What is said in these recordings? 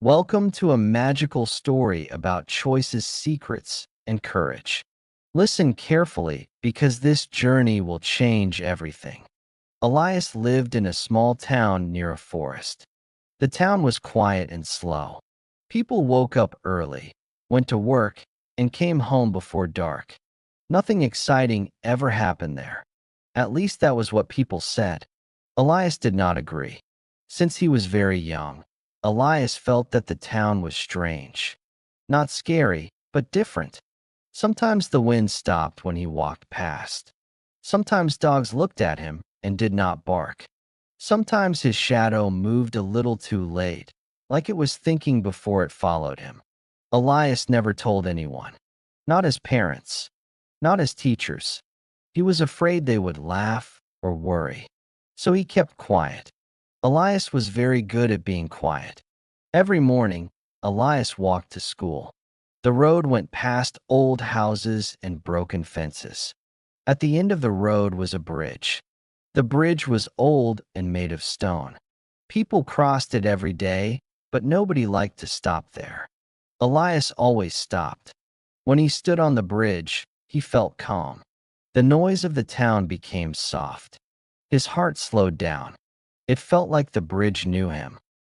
Welcome to a magical story about choices, secrets, and courage. Listen carefully because this journey will change everything. Elias lived in a small town near a forest. The town was quiet and slow. People woke up early, went to work, and came home before dark. Nothing exciting ever happened there. At least that was what people said. Elias did not agree. Since he was very young, Elias felt that the town was strange. Not scary, but different. Sometimes the wind stopped when he walked past. Sometimes dogs looked at him and did not bark. Sometimes his shadow moved a little too late, like it was thinking before it followed him. Elias never told anyone. Not his parents. Not his teachers. He was afraid they would laugh or worry. So he kept quiet. Elias was very good at being quiet. Every morning, Elias walked to school. The road went past old houses and broken fences. At the end of the road was a bridge. The bridge was old and made of stone. People crossed it every day, but nobody liked to stop there. Elias always stopped. When he stood on the bridge, he felt calm. The noise of the town became soft. His heart slowed down. It felt like the bridge knew him.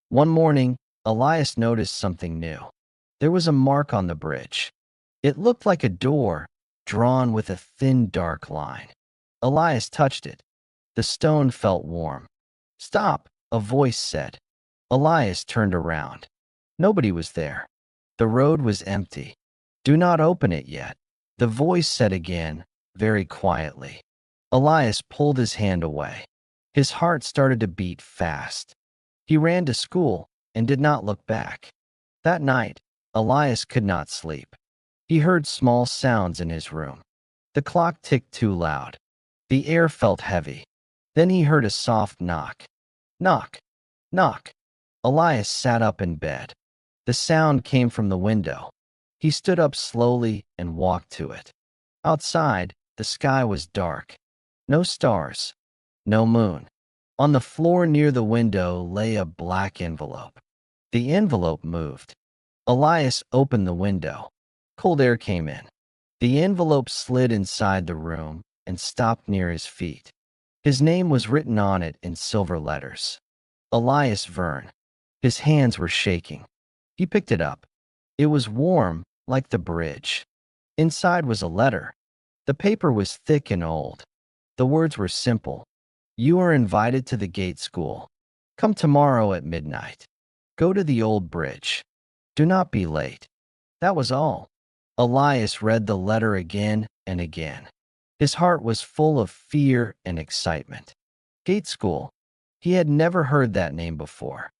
One morning, Elias noticed something new. There was a mark on the bridge. It looked like a door, drawn with a thin, dark line. Elias touched it. The stone felt warm. "Stop," a voice said. Elias turned around. Nobody was there. The road was empty. "Do not open it yet," the voice said again, very quietly. Elias pulled his hand away. His heart started to beat fast. He ran to school and did not look back. That night, Elias could not sleep. He heard small sounds in his room. The clock ticked too loud. The air felt heavy. Then he heard a soft knock. Knock, knock. Elias sat up in bed. The sound came from the window. He stood up slowly and walked to it. Outside, the sky was dark. No stars. No moon. On the floor near the window lay a black envelope. The envelope moved. Elias opened the window. Cold air came in. The envelope slid inside the room and stopped near his feet. His name was written on it in silver letters. Elias Verne. His hands were shaking. He picked it up. It was warm, like the bridge. Inside was a letter. The paper was thick and old. The words were simple. "You are invited to the gate school. Come tomorrow at midnight. Go to the old bridge. Do not be late." That was all. Elias read the letter again and again. His heart was full of fear and excitement. Gate school. He had never heard that name before.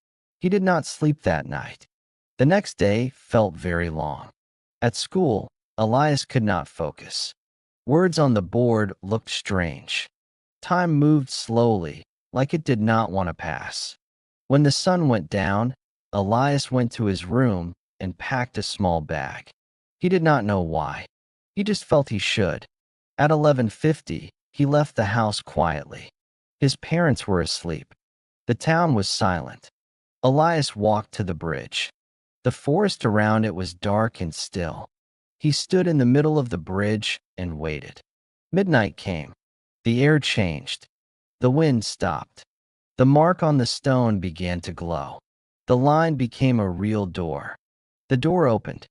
He did not sleep that night. The next day felt very long. At school, Elias could not focus. Words on the board looked strange. Time moved slowly, like it did not want to pass. When the sun went down, Elias went to his room and packed a small bag. He did not know why. He just felt he should. At 11:50, he left the house quietly. His parents were asleep. The town was silent. Elias walked to the bridge. The forest around it was dark and still. He stood in the middle of the bridge and waited. Midnight came. The air changed. The wind stopped. The mark on the stone began to glow. The line became a real door. The door opened.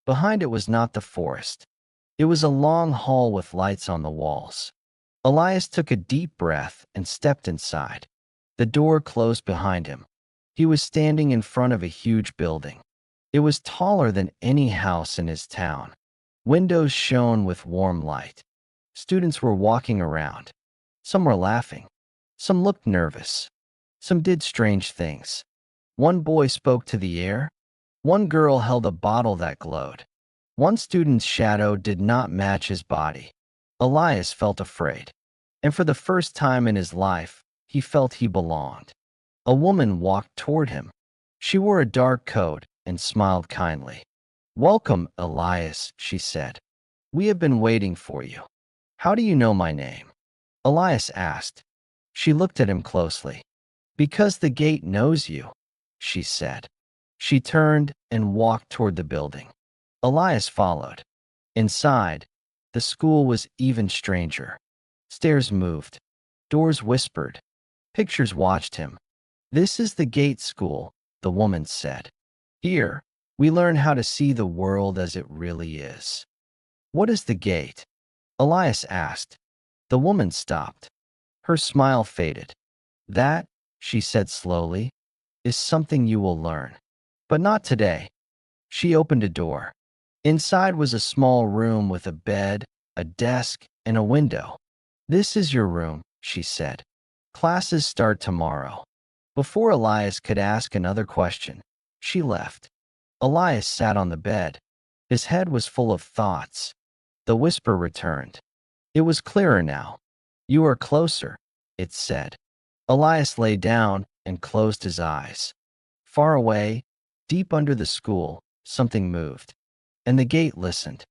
Behind it was not the forest. It was a long hall with lights on the walls. Elias took a deep breath and stepped inside. The door closed behind him. He was standing in front of a huge building. It was taller than any house in his town. Windows shone with warm light. Students were walking around. Some were laughing. Some looked nervous. Some did strange things. One boy spoke to the air. One girl held a bottle that glowed. One student's shadow did not match his body. Elias felt afraid. And for the first time in his life, he felt he belonged. A woman walked toward him. She wore a dark coat and smiled kindly. "Welcome, Elias," she said. "We have been waiting for you." "How do you know my name?" Elias asked. She looked at him closely. "Because the gate knows you," she said. She turned and walked toward the building. Elias followed. Inside, the school was even stranger. Stairs moved. Doors whispered. Pictures watched him. "This is the gate school," the woman said. "Here, we learn how to see the world as it really is." "What is the gate?" Elias asked. The woman stopped. Her smile faded. "That," she said slowly, "is something you will learn. But not today." She opened a door. Inside was a small room with a bed, a desk, and a window. "This is your room," she said. "Classes start tomorrow." Before Elias could ask another question, she left. Elias sat on the bed. His head was full of thoughts. The whisper returned. It was clearer now. "You are closer," it said. Elias lay down and closed his eyes. Far away, deep under the school, something moved, and the gate listened.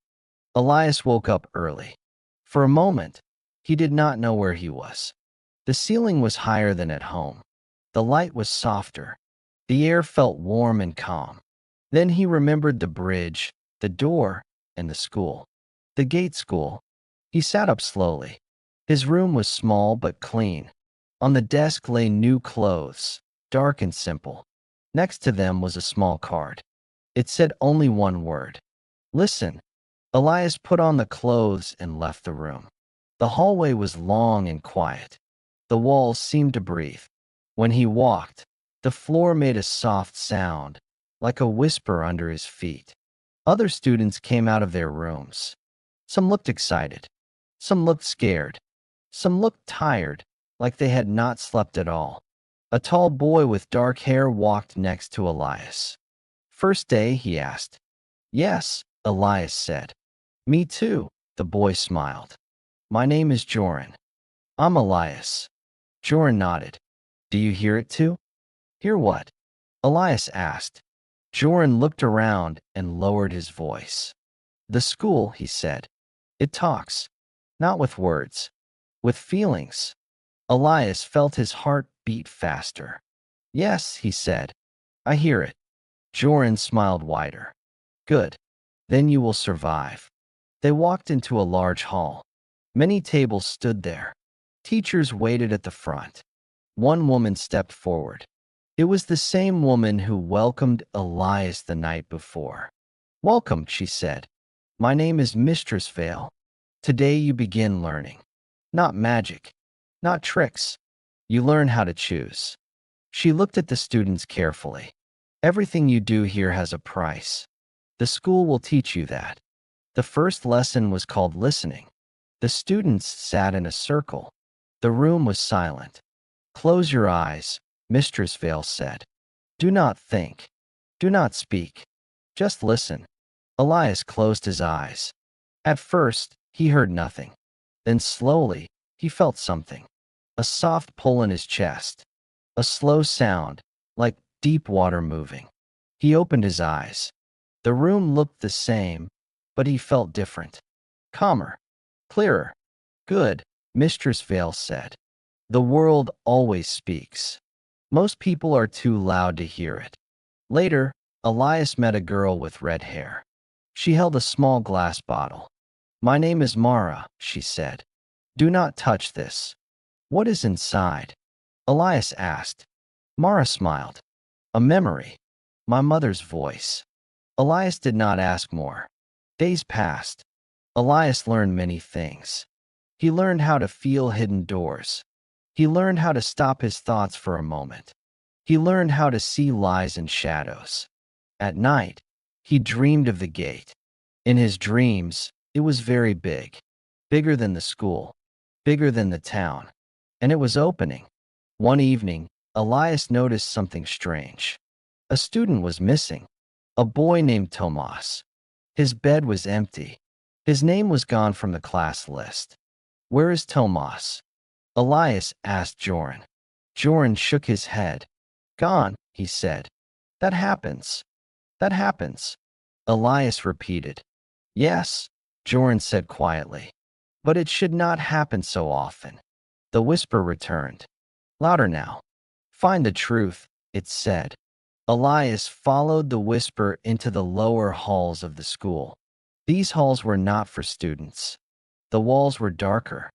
Elias woke up early. For a moment, he did not know where he was. The ceiling was higher than at home. The light was softer. The air felt warm and calm. Then he remembered the bridge, the door, and the school. The gate school. He sat up slowly. His room was small but clean. On the desk lay new clothes, dark and simple. Next to them was a small card. It said only one word: "Listen." Elias put on the clothes and left the room. The hallway was long and quiet. The walls seemed to breathe. When he walked, the floor made a soft sound, like a whisper under his feet. Other students came out of their rooms. Some looked excited. Some looked scared. Some looked tired, like they had not slept at all. A tall boy with dark hair walked next to Elias. "First day?" he asked. "Yes," Elias said. "Me too," the boy smiled. "My name is Joran." "I'm Elias." Joran nodded. "Do you hear it too?" "Hear what?" Elias asked. Joran looked around and lowered his voice. "The school," he said. "It talks. Not with words. With feelings." Elias felt his heart beat faster. "Yes," he said. "I hear it." Joran smiled wider. "Good. Then you will survive." They walked into a large hall. Many tables stood there. Teachers waited at the front. One woman stepped forward. It was the same woman who welcomed Elias the night before. "Welcome," she said. "My name is Mistress Vale. Today you begin learning. Not magic, not tricks. You learn how to choose." She looked at the students carefully. "Everything you do here has a price. The school will teach you that." The first lesson was called listening. The students sat in a circle. The room was silent. "Close your eyes," Mistress Vale said. "Do not think. Do not speak. Just listen." Elias closed his eyes. At first, he heard nothing. Then slowly, he felt something. A soft pull in his chest. A slow sound, like deep water moving. He opened his eyes. The room looked the same, but he felt different. Calmer. Clearer. "Good," Mistress Vale said. "The world always speaks. Most people are too loud to hear it." Later, Elias met a girl with red hair. She held a small glass bottle. "My name is Mara," she said. "Do not touch this." "What is inside?" Elias asked. Mara smiled. "A memory. My mother's voice." Elias did not ask more. Days passed. Elias learned many things. He learned how to feel hidden doors. He learned how to stop his thoughts for a moment. He learned how to see lies and shadows. At night, he dreamed of the gate. In his dreams, it was very big. Bigger than the school. Bigger than the town. And it was opening. One evening, Elias noticed something strange. A student was missing. A boy named Tomas. His bed was empty. His name was gone from the class list. "Where is Tomas?" Elias asked Joran. Joran shook his head. "Gone," he said. "That happens. That happens." Elias repeated. "Yes," Joran said quietly. "But it should not happen so often." The whisper returned. Louder now. "Find the truth," it said. Elias followed the whisper into the lower halls of the school. These halls were not for students. The walls were darker.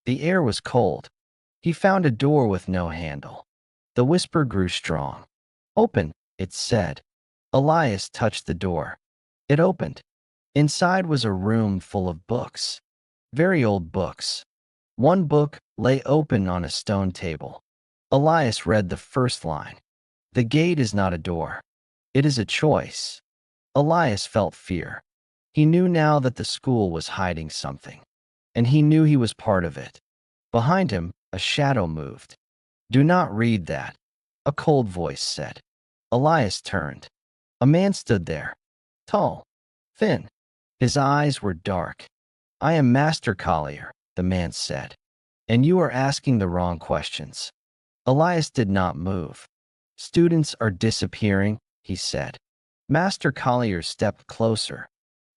The air was cold. He found a door with no handle. The whisper grew strong. "Open," it said. Elias touched the door. It opened. Inside was a room full of books. Very old books. One book lay open on a stone table. Elias read the first line. "The gate is not a door. It is a choice." Elias felt fear. He knew now that the school was hiding something, and he knew he was part of it. Behind him, a shadow moved. "Do not read that," a cold voice said. Elias turned. A man stood there, tall, thin. His eyes were dark. "I am Master Collier," the man said, "and you are asking the wrong questions." Elias did not move. "Students are disappearing," he said. Master Collier stepped closer.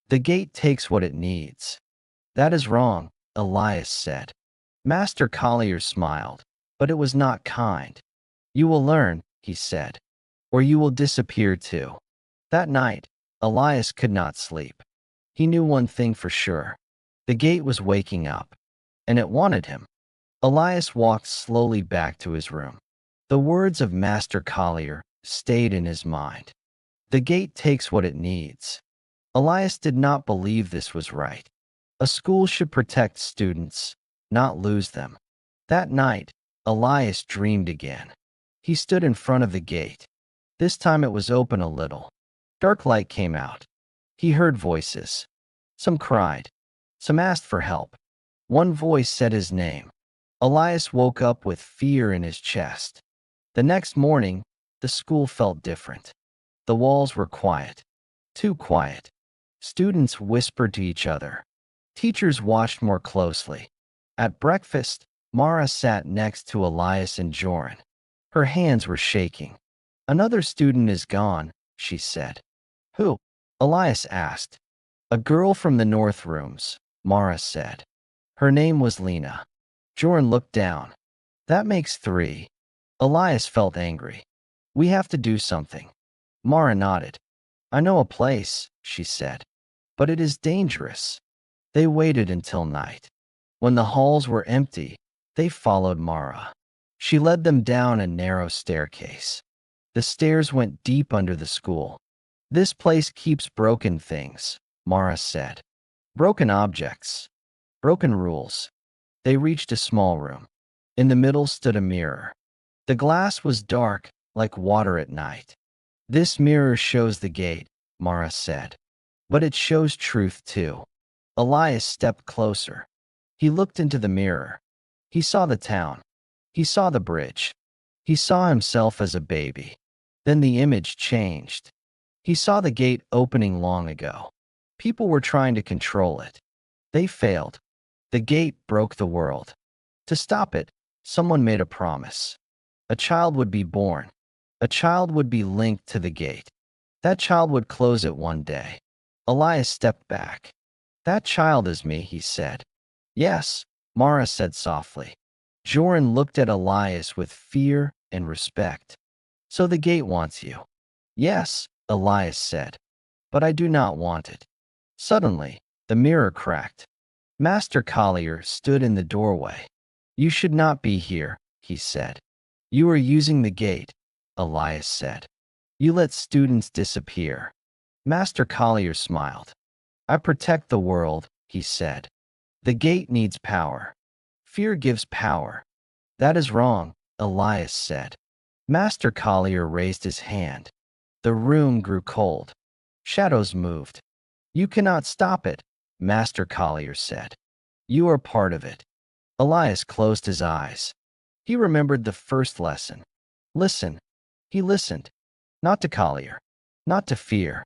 "The gate takes what it needs." "That is wrong," Elias said. Master Collier smiled, but it was not kind. "You will learn," he said, "or you will disappear too." That night, Elias could not sleep. He knew one thing for sure. The gate was waking up, and it wanted him. Elias walked slowly back to his room. The words of Master Collier stayed in his mind. The gate takes what it needs. Elias did not believe this was right. A school should protect students, not lose them. That night, Elias dreamed again. He stood in front of the gate. This time it was open a little. Dark light came out. He heard voices. Some cried. Some asked for help. One voice said his name. Elias woke up with fear in his chest. The next morning, the school felt different. The walls were quiet. Too quiet. Students whispered to each other. Teachers watched more closely. At breakfast, Mara sat next to Elias and Joran. Her hands were shaking. "Another student is gone," she said. "Who?" Elias asked. "A girl from the north rooms," Mara said. Her name was Lena. Joran looked down. "That makes 3. Elias felt angry. "We have to do something." Mara nodded. "I know a place," she said. "But it is dangerous." They waited until night. When the halls were empty, they followed Mara. She led them down a narrow staircase. The stairs went deep under the school. "This place keeps broken things," Mara said. "Broken objects. Broken rules." They reached a small room. In the middle stood a mirror. The glass was dark, like water at night. "This mirror shows the gate," Mara said. "But it shows truth too." Elias stepped closer. He looked into the mirror. He saw the town. He saw the bridge. He saw himself as a baby. Then the image changed. He saw the gate opening long ago. People were trying to control it. They failed. The gate broke the world. To stop it, someone made a promise. A child would be born. A child would be linked to the gate. That child would close it one day. Elias stepped back. "That child is me," he said. "Yes," Mara said softly. Joran looked at Elias with fear and respect. "So the gate wants you." "Yes," Elias said. "But I do not want it." Suddenly, the mirror cracked. Master Collier stood in the doorway. "You should not be here," he said. "You are using the gate," Elias said. "You let students disappear." Master Collier smiled. "I protect the world," he said. "The gate needs power. Fear gives power." "That is wrong," Elias said. Master Collier raised his hand. The room grew cold. Shadows moved. "You cannot stop it," Master Collier said. "You are part of it." Elias closed his eyes. He remembered the first lesson. Listen. He listened. Not to Collier. Not to fear.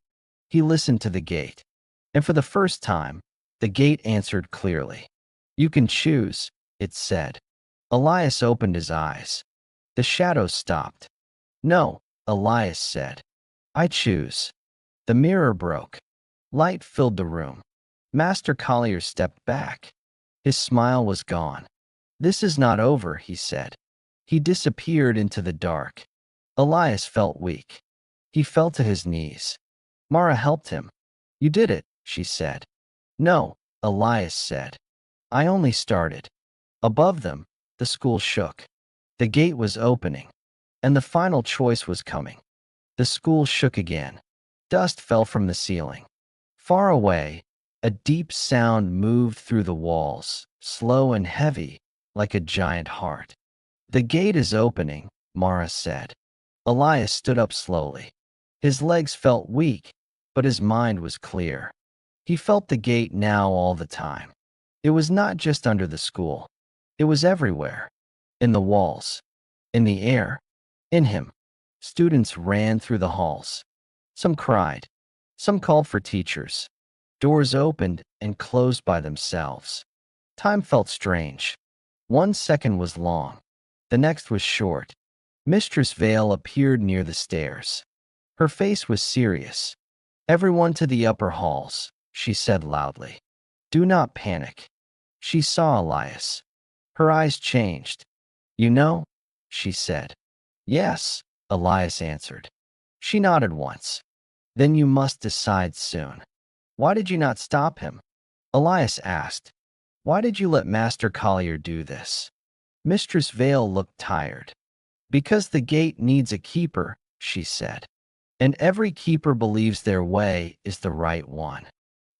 He listened to the gate. And for the first time, the gate answered clearly. "You can choose," it said. Elias opened his eyes. The shadows stopped. "No," Elias said. "I choose." The mirror broke. Light filled the room. Master Collier stepped back. His smile was gone. "This is not over," he said. He disappeared into the dark. Elias felt weak. He fell to his knees. Mara helped him. You did it, she said. No, Elias said. I only started. Above them, the school shook. The gate was opening, and the final choice was coming. The school shook again. Dust fell from the ceiling. Far away, a deep sound moved through the walls, slow and heavy, like a giant heart. The gate is opening, Mara said. Elias stood up slowly. His legs felt weak, but his mind was clear. He felt the gate now all the time. It was not just under the school. It was everywhere. In the walls, in the air, in him. Students ran through the halls. Some cried. Some called for teachers. Doors opened and closed by themselves. Time felt strange. 1 second was long. The next was short. Mistress Vale appeared near the stairs. Her face was serious. Everyone to the upper halls, she said loudly. Do not panic. She saw Elias. Her eyes changed. You know, she said. Yes, Elias answered. She nodded once. Then you must decide soon. Why did you not stop him? Elias asked. Why did you let Master Collier do this? Mistress Vale looked tired. Because the gate needs a keeper, she said. And every keeper believes their way is the right one.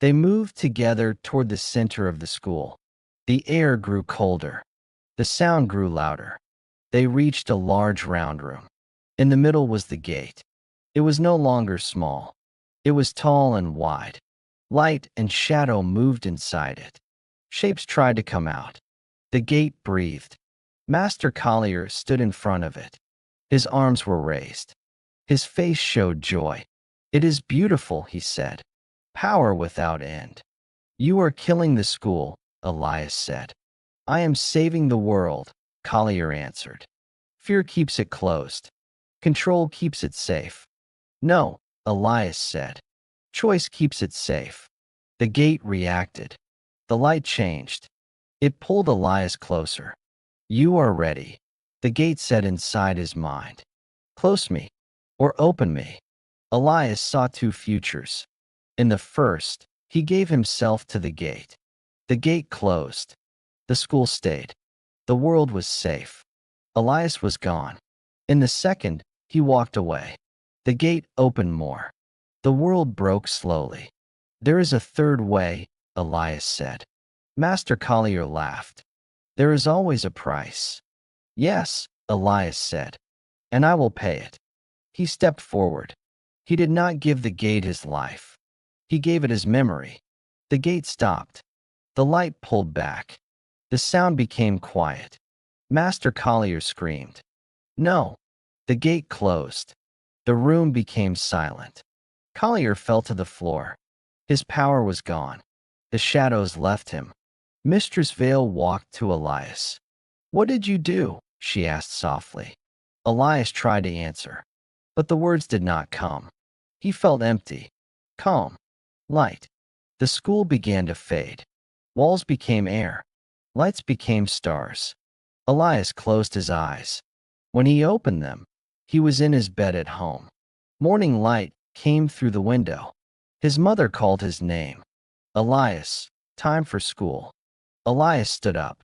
They moved together toward the center of the school. The air grew colder. The sound grew louder. They reached a large round room. In the middle was the gate. It was no longer small. It was tall and wide. Light and shadow moved inside it. Shapes tried to come out. The gate breathed. Master Collier stood in front of it. His arms were raised. His face showed joy. It is beautiful, he said. Power without end. You are killing the school, Elias said. I am saving the world, Collier answered. Fear keeps it closed. Control keeps it safe. No, Elias said. Choice keeps it safe. The gate reacted. The light changed. It pulled Elias closer. You are ready, the gate said inside his mind. Close me, or open me. Elias saw two futures. In the first, he gave himself to the gate. The gate closed. The school stayed. The world was safe. Elias was gone. In the second, he walked away. The gate opened more. The world broke slowly. There is a third way, Elias said. Master Collier laughed. There is always a price. Yes, Elias said, and I will pay it. He stepped forward. He did not give the gate his life. He gave it his memory. The gate stopped. The light pulled back. The sound became quiet. Master Collier screamed. No. The gate closed. The room became silent. Collier fell to the floor. His power was gone. The shadows left him. Mistress Vale walked to Elias. What did you do? She asked softly. Elias tried to answer, but the words did not come. He felt empty, calm, light. The school began to fade. Walls became air. Lights became stars. Elias closed his eyes. When he opened them, he was in his bed at home. Morning light came through the window. His mother called his name. Elias, time for school. Elias stood up.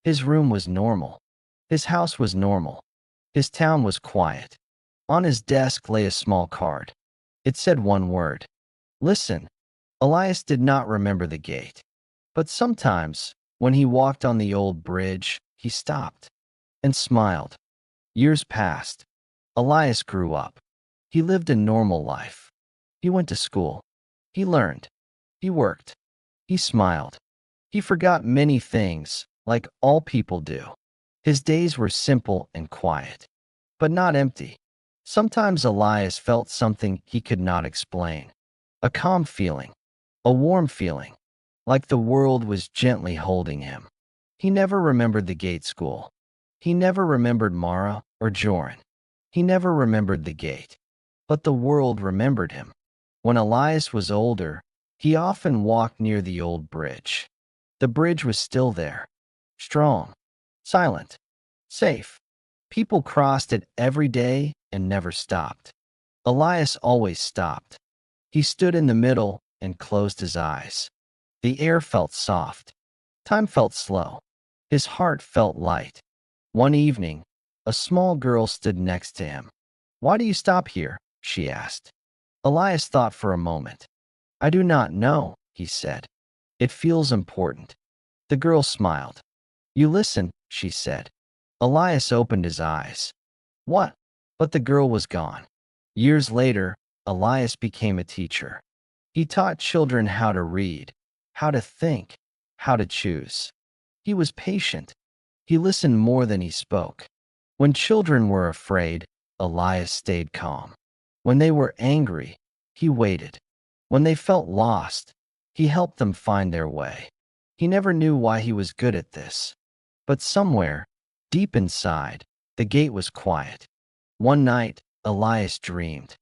His room was normal. His house was normal. His town was quiet. On his desk lay a small card. It said one word. Listen. Elias did not remember the gate. But sometimes, when he walked on the old bridge, he stopped and smiled. Years passed. Elias grew up. He lived a normal life. He went to school. He learned. He worked. He smiled. He forgot many things, like all people do. His days were simple and quiet, but not empty. Sometimes Elias felt something he could not explain. A calm feeling, a warm feeling, like the world was gently holding him. He never remembered the gate school. He never remembered Mara or Joran. He never remembered the gate. But the world remembered him. When Elias was older, he often walked near the old bridge. The bridge was still there, strong, silent, safe. People crossed it every day and never stopped. Elias always stopped. He stood in the middle and closed his eyes. The air felt soft. Time felt slow. His heart felt light. One evening, a small girl stood next to him. "Why do you stop here?" she asked. Elias thought for a moment. "I do not know," he said. "It feels important." The girl smiled. "You listen," she said. Elias opened his eyes. "What?" But the girl was gone. Years later, Elias became a teacher. He taught children how to read, how to think, how to choose. He was patient. He listened more than he spoke. When children were afraid, Elias stayed calm. When they were angry, he waited. When they felt lost, he helped them find their way. He never knew why he was good at this. But somewhere, deep inside, the gate was quiet. One night, Elias dreamed.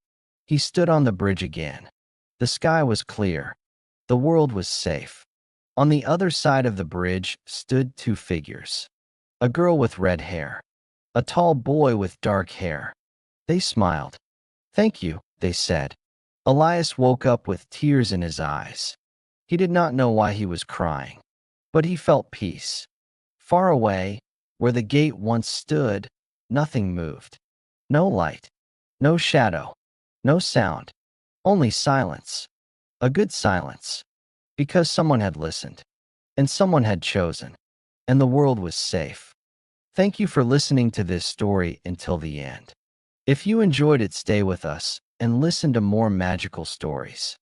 He stood on the bridge again. The sky was clear. The world was safe. On the other side of the bridge stood two figures. A girl with red hair. A tall boy with dark hair. They smiled. "Thank you," they said. Elias woke up with tears in his eyes. He did not know why he was crying, but he felt peace. Far away, where the gate once stood, nothing moved. No light, no shadow, no sound, only silence. A good silence, because someone had listened, and someone had chosen, and the world was safe. Thank you for listening to this story until the end. If you enjoyed it, stay with us and listen to more magical stories.